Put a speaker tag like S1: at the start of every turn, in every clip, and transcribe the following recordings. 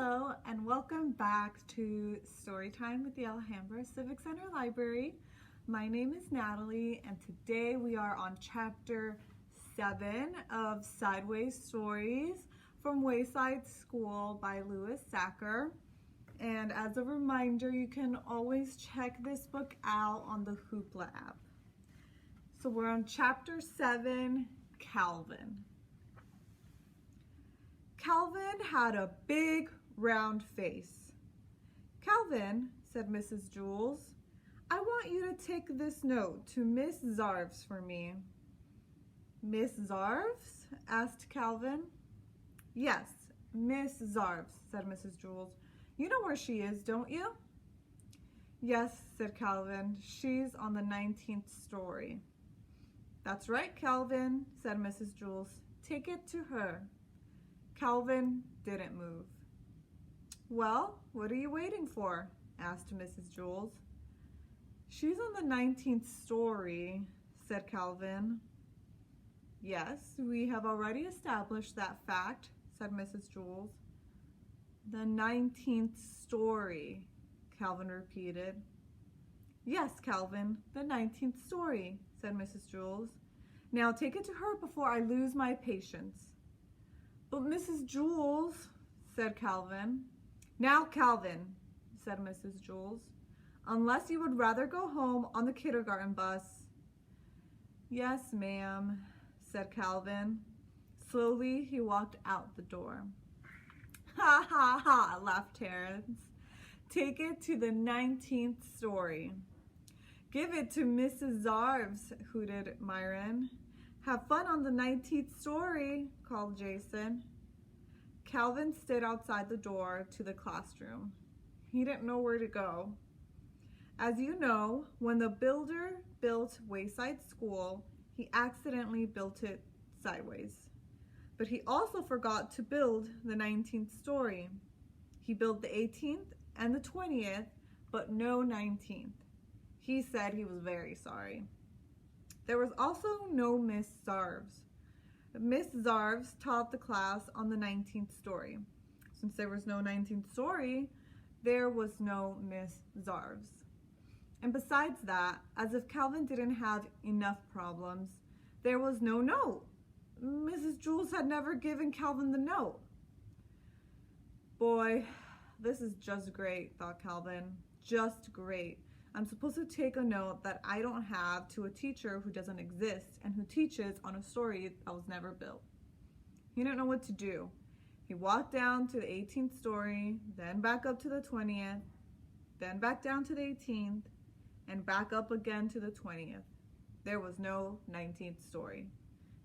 S1: Hello and welcome back to Storytime with the Alhambra Civic Center Library. My name is Natalie and today we are on chapter 7 of Sideways Stories from Wayside School by Louis Sachar. And as a reminder, you can always check this book out on the Hoopla app. So we're on chapter 7, Calvin. Calvin had a big round face. "Calvin," said Mrs. Jules, "I want you to take this note to Miss Zarves for me." "Miss Zarves?" asked Calvin. "Yes, Miss Zarves," said Mrs. Jules. "You know where she is, don't you?" "Yes," said Calvin. "She's on the 19th story." "That's right, Calvin," said Mrs. Jules. "Take it to her." Calvin didn't move. "Well, what are you waiting for?" asked Mrs. Jules. "She's on the 19th story," said Calvin. "Yes, we have already established that fact," said Mrs. Jules. "The 19th story," Calvin repeated. "Yes, Calvin, the 19th story," said Mrs. Jules. "Now take it to her before I lose my patience." "But Mrs. Jules," said Calvin. "Now, Calvin," said Mrs. Jules, "unless you would rather go home on the kindergarten bus." "Yes, ma'am," said Calvin. Slowly, he walked out the door. "Ha, ha, ha," laughed Terrence. "Take it to the 19th story." "Give it to Mrs. Zarves," hooted Myron. "Have fun on the 19th story," called Jason. Calvin stood outside the door to the classroom. He didn't know where to go. As you know, when the builder built Wayside School, he accidentally built it sideways. But he also forgot to build the 19th story. He built the 18th and the 20th, but no 19th. He said he was very sorry. There was also no Miss Zarves. Miss Zarves taught the class on the 19th story. Since there was no 19th story, there was no Miss Zarves. And besides that, as if Calvin didn't have enough problems, there was no note. Mrs. Jules had never given Calvin the note. "Boy, this is just great," thought Calvin. "Just great. I'm supposed to take a note that I don't have to a teacher who doesn't exist and who teaches on a story that was never built." He didn't know what to do. He walked down to the 18th story, then back up to the 20th, then back down to the 18th, and back up again to the 20th. There was no 19th story.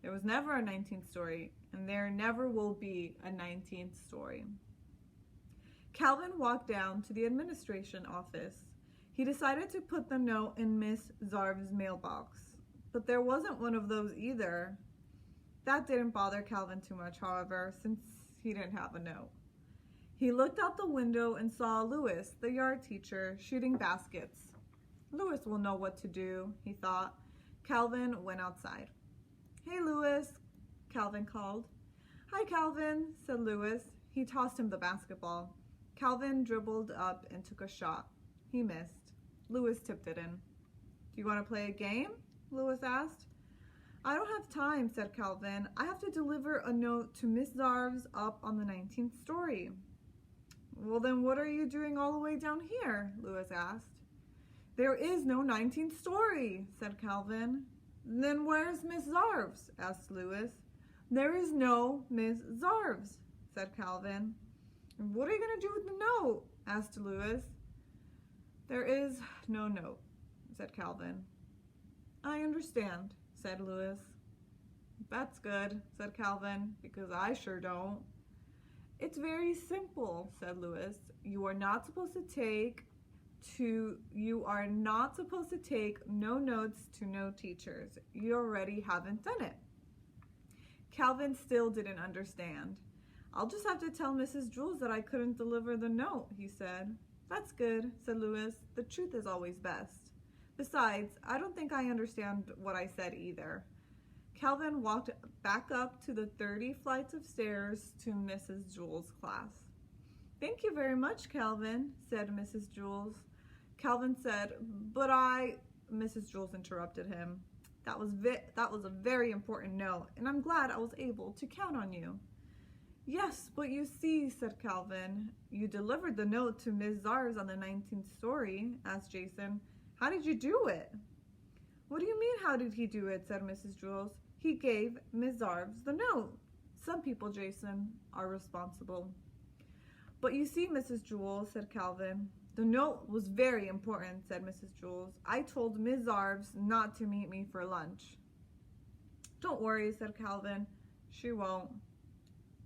S1: There was never a 19th story, and there never will be a 19th story. Calvin walked down to the administration office. He decided to put the note in Miss Zarves' mailbox, but there wasn't one of those either. That didn't bother Calvin too much, however, since he didn't have a note. He looked out the window and saw Louis, the yard teacher, shooting baskets. "Louis will know what to do," he thought. Calvin went outside. "Hey, Louis," Calvin called. "Hi, Calvin," said Louis. He tossed him the basketball. Calvin dribbled up and took a shot. He missed. Louis tipped it in. "Do you want to play a game?" Louis asked. "I don't have time," said Calvin. "I have to deliver a note to Miss Zarves up on the 19th story." "Well, then what are you doing all the way down here?" Louis asked. "There is no 19th story," said Calvin. "Then where's Miss Zarves?" asked Louis. "There is no Miss Zarves," said Calvin. "What are you going to do with the note?" asked Louis. "There is no note," said Calvin. "I understand," said Louis. "That's good," said Calvin, "because I sure don't." "It's very simple," said Louis. You are not supposed to take no notes to no teachers. You already haven't done it." Calvin still didn't understand. "I'll just have to tell Mrs. Jules that I couldn't deliver the note," he said. "That's good," said Louis. "The truth is always best. Besides, I don't think I understand what I said either." Calvin walked back up to the 30 flights of stairs to Mrs. Jules' class. Thank you very much, Calvin, said Mrs. Jules. Calvin said, Mrs. Jules interrupted him. That was a very important note, and I'm glad I was able to count on you. Yes, but you see, said Calvin, you delivered the note to Miss Zarves on the 19th story, asked Jason. How did you do it? What do you mean, how did he do it, said Mrs. Jules. He gave Miss Zarves the note. Some people, Jason, are responsible. But you see, Mrs. Jules, said Calvin, the note was very important, said Mrs. Jules. I told Miss Zarves not to meet me for lunch. Don't worry, said Calvin. She won't.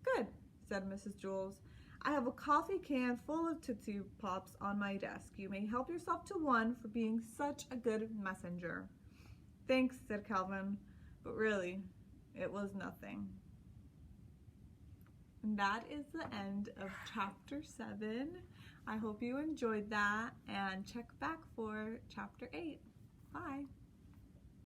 S1: Good, said Mrs. Jules. I have a coffee can full of Tootsie Pops on my desk. You may help yourself to one for being such a good messenger. Thanks, said Calvin, but really, it was nothing. And that is the end of chapter 7. I hope you enjoyed that, and check back for chapter 8. Bye.